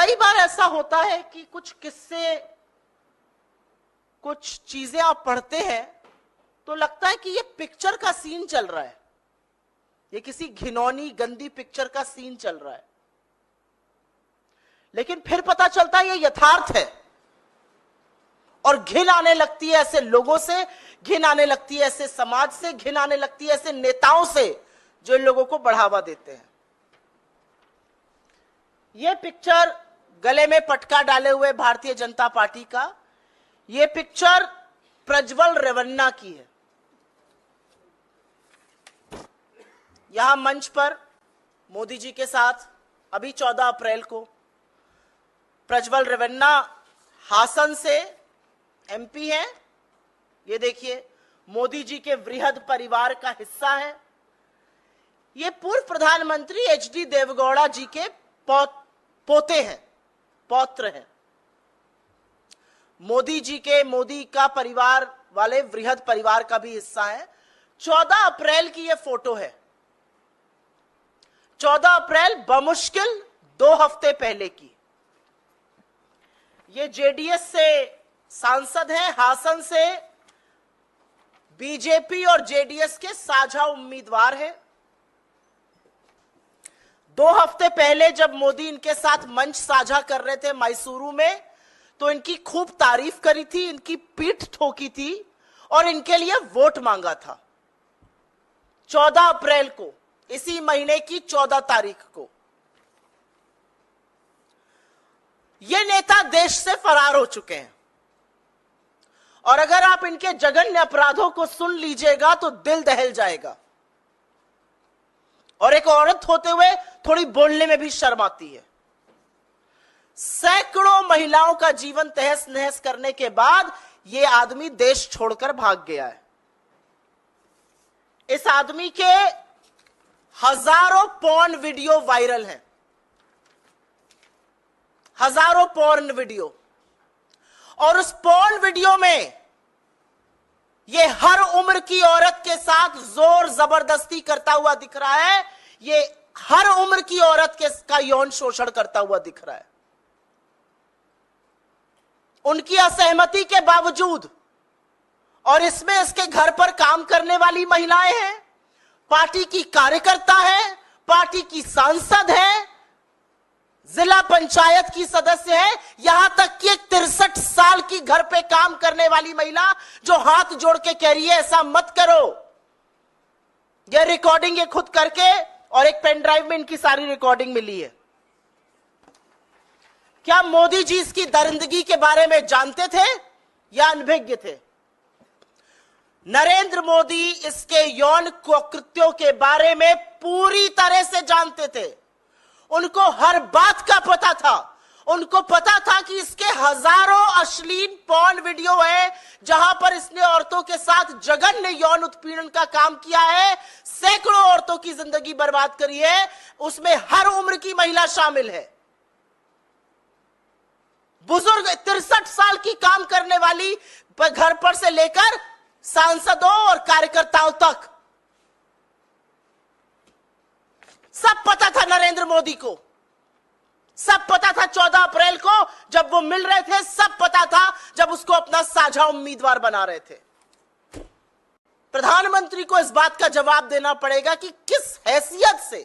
कई बार ऐसा होता है कि कुछ किस्से, कुछ चीजें आप पढ़ते हैं तो लगता है कि ये पिक्चर का सीन चल रहा है, ये किसी घिनौनी गंदी पिक्चर का सीन चल रहा है, लेकिन फिर पता चलता है ये यथार्थ है। और घिन आने लगती है ऐसे लोगों से, घिन आने लगती है ऐसे समाज से, घिन आने लगती है ऐसे नेताओं से जो इन लोगों को बढ़ावा देते हैं। ये पिक्चर गले में पटका डाले हुए भारतीय जनता पार्टी का, ये पिक्चर प्रज्वल रेवन्ना की है। यहां मंच पर मोदी जी के साथ अभी 14 अप्रैल को प्रज्वल रेवन्ना हासन से एमपी हैं। ये देखिए, मोदी जी के वृहद परिवार का हिस्सा है। ये पूर्व प्रधानमंत्री एचडी देवगौड़ा जी के पोते हैं, पौत्र हैं। मोदी का परिवार वाले वृहद परिवार का भी हिस्सा है। 14 अप्रैल की ये फोटो है। 14 अप्रैल बमुश्किल 2 हफ्ते पहले की। ये जेडीएस से सांसद हैं, हासन से बीजेपी और जेडीएस के साझा उम्मीदवार हैं। 2 हफ्ते पहले जब मोदी इनके साथ मंच साझा कर रहे थे मैसूरू में, तो इनकी खूब तारीफ करी थी, इनकी पीठ ठोकी थी और इनके लिए वोट मांगा था। 14 अप्रैल को, इसी महीने की 14 तारीख को ये नेता देश से फरार हो चुके हैं। और अगर आप इनके जघन्य अपराधों को सुन लीजिएगा तो दिल दहल जाएगा। और एक औरत होते हुए थोड़ी बोलने में भी शर्म आती है। सैकड़ों महिलाओं का जीवन तहस नहस करने के बाद यह आदमी देश छोड़कर भाग गया है। इस आदमी के हजारों पॉर्न वीडियो वायरल हैं, हजारों पॉर्न वीडियो। और उस पॉर्न वीडियो में ये हर उम्र की औरत के साथ जोर जबरदस्ती करता हुआ दिख रहा है। ये हर उम्र की औरत का यौन शोषण करता हुआ दिख रहा है। उनकी असहमति के बावजूद। और इसमें इसके घर पर काम करने वाली महिलाएं हैं, पार्टी की कार्यकर्ता है, पार्टी की सांसद है, जिला पंचायत की सदस्य है, यहां तक कि एक 63 साल की घर पे काम करने वाली महिला जो हाथ जोड़ के कह रही है ऐसा मत करो। यह रिकॉर्डिंग ये खुद करके, और एक पेन ड्राइव में इनकी सारी रिकॉर्डिंग मिली है। क्या मोदी जी इसकी दरिंदगी के बारे में जानते थे या अनभिज्ञ थे? नरेंद्र मोदी इसके यौन कृत्यों के बारे में पूरी तरह से जानते थे। उनको हर बात का पता था। उनको पता था कि इसके हजारों अश्लील पॉर्न वीडियो है जहां पर इसने औरतों के साथ जघन्य यौन उत्पीड़न का काम किया है, सैकड़ों औरतों की जिंदगी बर्बाद करी है, उसमें हर उम्र की महिला शामिल है। बुजुर्ग 63 साल की काम करने वाली घर पर से लेकर सांसदों और कार्यकर्ताओं तक सब पता था नरेंद्र मोदी को। सब पता था 14 अप्रैल को जब वो मिल रहे थे, सब पता था जब उसको अपना साझा उम्मीदवार बना रहे थे। प्रधानमंत्री को इस बात का जवाब देना पड़ेगा कि किस हैसियत से,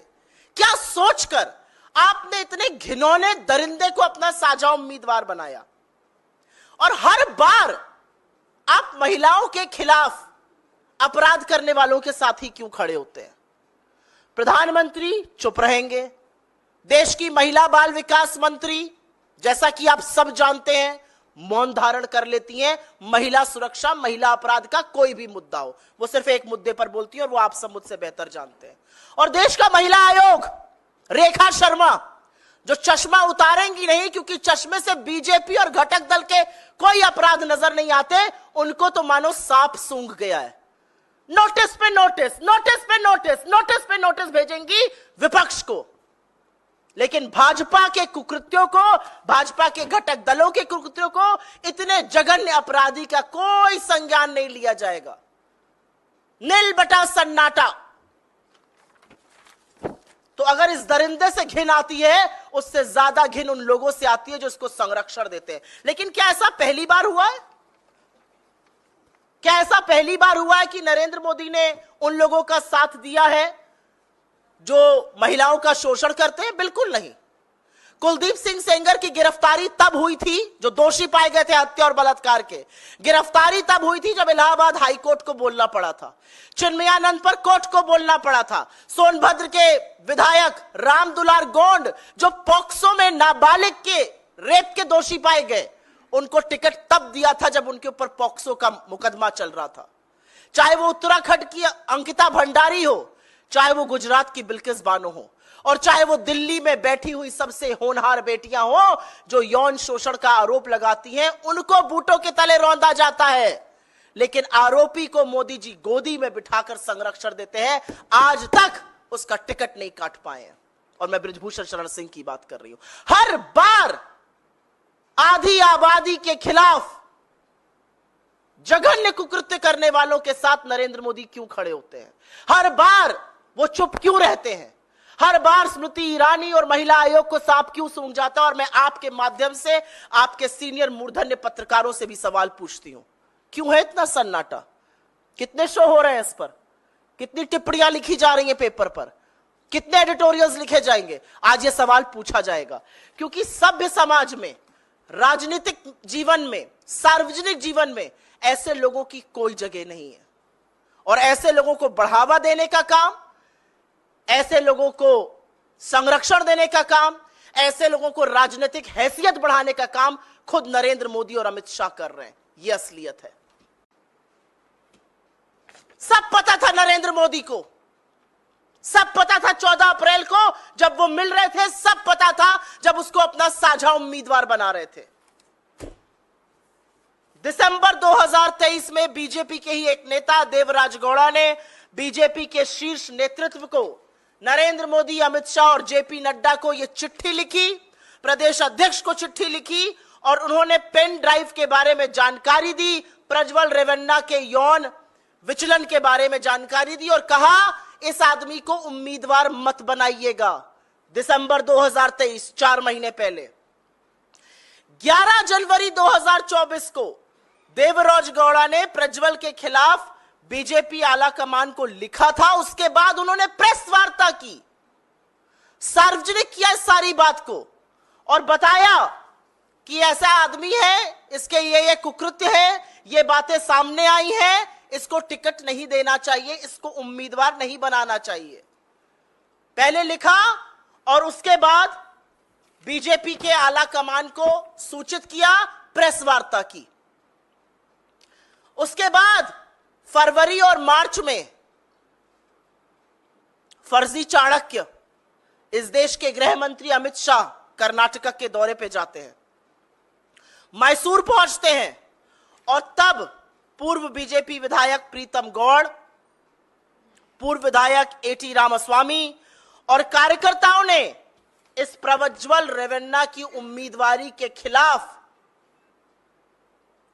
क्या सोचकर आपने इतने घिनौने दरिंदे को अपना साझा उम्मीदवार बनाया। और हर बार आप महिलाओं के खिलाफ अपराध करने वालों के साथ ही क्यों खड़े होते हैं? प्रधानमंत्री चुप रहेंगे। देश की महिला बाल विकास मंत्री, जैसा कि आप सब जानते हैं, मौन धारण कर लेती हैं। महिला सुरक्षा, महिला अपराध का कोई भी मुद्दा हो, वो सिर्फ एक मुद्दे पर बोलती है और वो आप सब मुझसे बेहतर जानते हैं। और देश का महिला आयोग, रेखा शर्मा, जो चश्मा उतारेंगी नहीं क्योंकि चश्मे से बीजेपी और घटक दल के कोई अपराध नजर नहीं आते, उनको तो मानो सांप सूंघ गया है। नोटिस पे नोटिस, नोटिस पे नोटिस, नोटिस पे नोटिस भेजेंगी विपक्ष को। लेकिन भाजपा के कुकृत्यों को, भाजपा के घटक दलों के कुकृत्यों को, इतने जघन्य अपराधी का कोई संज्ञान नहीं लिया जाएगा। नील बटा सन्नाटा। तो अगर इस दरिंदे से घिन आती है, उससे ज्यादा घिन उन लोगों से आती है जो इसको संरक्षण देते हैं। लेकिन क्या ऐसा पहली बार हुआ है? क्या ऐसा पहली बार हुआ है कि नरेंद्र मोदी ने उन लोगों का साथ दिया है जो महिलाओं का शोषण करते हैं? बिल्कुल नहीं। कुलदीप सिंह सेंगर की गिरफ्तारी तब हुई थी, जो दोषी पाए गए थे हत्या और बलात्कार के, गिरफ्तारी तब हुई थी जब इलाहाबाद हाई कोर्ट को बोलना पड़ा था, चिन्मयानंद पर कोर्ट को बोलना पड़ा था। सोनभद्र के विधायक रामदुलार गोंड जो पॉक्सो में नाबालिग के रेप के दोषी पाए गए, उनको टिकट तब दिया था जब उनके ऊपर पॉक्सो का मुकदमा चल रहा था। चाहे वो उत्तराखंड की अंकिता भंडारी हो, चाहे वो गुजरात की बिल्किस बानो हो, और चाहे वो दिल्ली में बैठी हुई सबसे होनहार बेटियां हो जो यौन शोषण का आरोप लगाती हैं, उनको बूटों के तले रौंदा जाता है। लेकिन आरोपी को मोदी जी गोदी में बिठाकर संरक्षण देते हैं। आज तक उसका टिकट नहीं काट पाए हैं। और मैं बृजभूषण शरण सिंह की बात कर रही हूं। हर बार आधी आबादी के खिलाफ जघन्य कुकृत्य करने वालों के साथ नरेंद्र मोदी क्यों खड़े होते हैं? हर बार वो चुप क्यों रहते हैं? हर बार स्मृति ईरानी और महिला आयोग को सांप क्यों सूंघ जाता है? और मैं आपके माध्यम से आपके सीनियर मूर्धन्य पत्रकारों से भी सवाल पूछती हूं, क्यों है इतना सन्नाटा? कितने शो हो रहे हैं इस पर? कितनी टिप्पणियां लिखी जा रही हैं पेपर पर? कितने एडिटोरियल्स लिखे जाएंगे? आज ये सवाल पूछा जाएगा, क्योंकि सभ्य समाज में, राजनीतिक जीवन में, सार्वजनिक जीवन में ऐसे लोगों की कोई जगह नहीं है। और ऐसे लोगों को बढ़ावा देने का काम, ऐसे लोगों को संरक्षण देने का काम, ऐसे लोगों को राजनीतिक हैसियत बढ़ाने का काम खुद नरेंद्र मोदी और अमित शाह कर रहे हैं। यह असलियत है। सब पता था नरेंद्र मोदी को, सब पता था 14 अप्रैल को जब वो मिल रहे थे, सब पता था जब उसको अपना साझा उम्मीदवार बना रहे थे। दिसंबर 2023 में बीजेपी के ही एक नेता देवराज गौड़ा ने बीजेपी के शीर्ष नेतृत्व को, नरेंद्र मोदी, अमित शाह और जेपी नड्डा को यह चिट्ठी लिखी, प्रदेश अध्यक्ष को चिट्ठी लिखी, और उन्होंने पेन ड्राइव के बारे में जानकारी दी, प्रज्वल रेवन्ना के यौन विचलन के बारे में जानकारी दी, और कहा इस आदमी को उम्मीदवार मत बनाइएगा। दिसंबर 2023, 4 महीने पहले। 11 जनवरी 2024 को देवराज गौड़ा ने प्रज्वल के खिलाफ बीजेपी आला कमान को लिखा था। उसके बाद उन्होंने प्रेस वार्ता की, सार्वजनिक किया इस सारी बात को, और बताया कि ऐसा आदमी है, इसके ये कुकृत्य है, ये बातें सामने आई हैं, इसको टिकट नहीं देना चाहिए, इसको उम्मीदवार नहीं बनाना चाहिए। पहले लिखा और उसके बाद बीजेपी के आला कमान को सूचित किया, प्रेस वार्ता की। उसके बाद फरवरी और मार्च में फर्जी चाणक्य, इस देश के गृह मंत्री अमित शाह कर्नाटक के दौरे पे जाते हैं, मैसूर पहुंचते हैं, और तब पूर्व बीजेपी विधायक प्रीतम गौड़, पूर्व विधायक एटी रामास्वामी और कार्यकर्ताओं ने इस प्रज्वल रेवन्ना की उम्मीदवारी के खिलाफ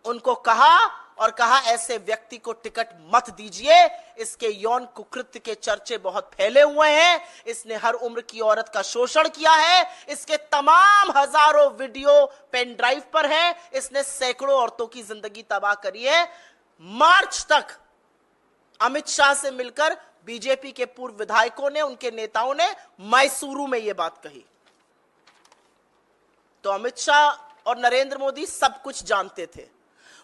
उनको कहा, और कहा ऐसे व्यक्ति को टिकट मत दीजिए, इसके यौन कुकृत्य के चर्चे बहुत फैले हुए हैं, इसने हर उम्र की औरत का शोषण किया है, इसके तमाम हजारों वीडियो पेन ड्राइव पर हैं, इसने सैकड़ों औरतों की जिंदगी तबाह करी है। मार्च तक अमित शाह से मिलकर बीजेपी के पूर्व विधायकों ने, उनके नेताओं ने मैसूरू में यह बात कही। तो अमित शाह और नरेंद्र मोदी सब कुछ जानते थे।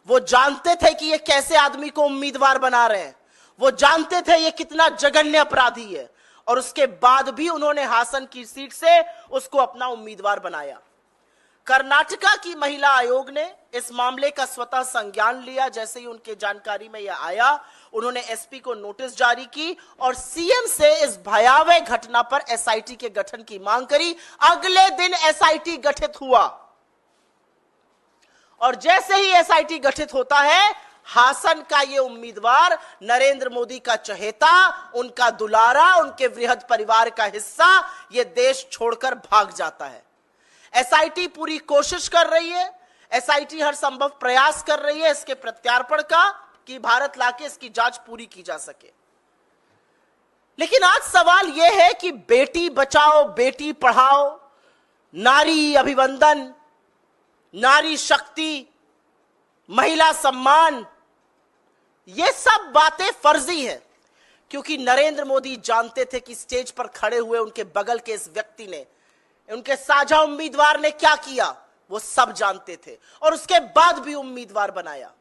वो जानते थे कि ये कैसे आदमी को उम्मीदवार बना रहे हैं, वो जानते थे ये कितना जघन्य अपराधी है, और उसके बाद भी उन्होंने हासन की सीट से उसको अपना उम्मीदवार बनाया। कर्नाटका की महिला आयोग ने इस मामले का स्वतः संज्ञान लिया। जैसे ही उनके जानकारी में यह आया, उन्होंने एसपी को नोटिस जारी की और सीएम से इस भयावह घटना पर एसआईटी के गठन की मांग करी। अगले दिन एसआईटी गठित हुआ, और जैसे ही एसआईटी गठित होता है, हासन का ये उम्मीदवार, नरेंद्र मोदी का चहेता, उनका दुलारा, उनके वृहद परिवार का हिस्सा, ये देश छोड़कर भाग जाता है। एसआईटी पूरी कोशिश कर रही है, एसआईटी हर संभव प्रयास कर रही है इसके प्रत्यार्पण का, कि भारत लाके इसकी जांच पूरी की जा सके। लेकिन आज सवाल यह है कि बेटी बचाओ, बेटी पढ़ाओ, नारी अभिवंदन, नारी शक्ति, महिला सम्मान, ये सब बातें फर्जी हैं, क्योंकि नरेंद्र मोदी जानते थे कि स्टेज पर खड़े हुए उनके बगल के इस व्यक्ति ने, उनके साझा उम्मीदवार ने क्या किया, वो सब जानते थे और उसके बाद भी उम्मीदवार बनाया।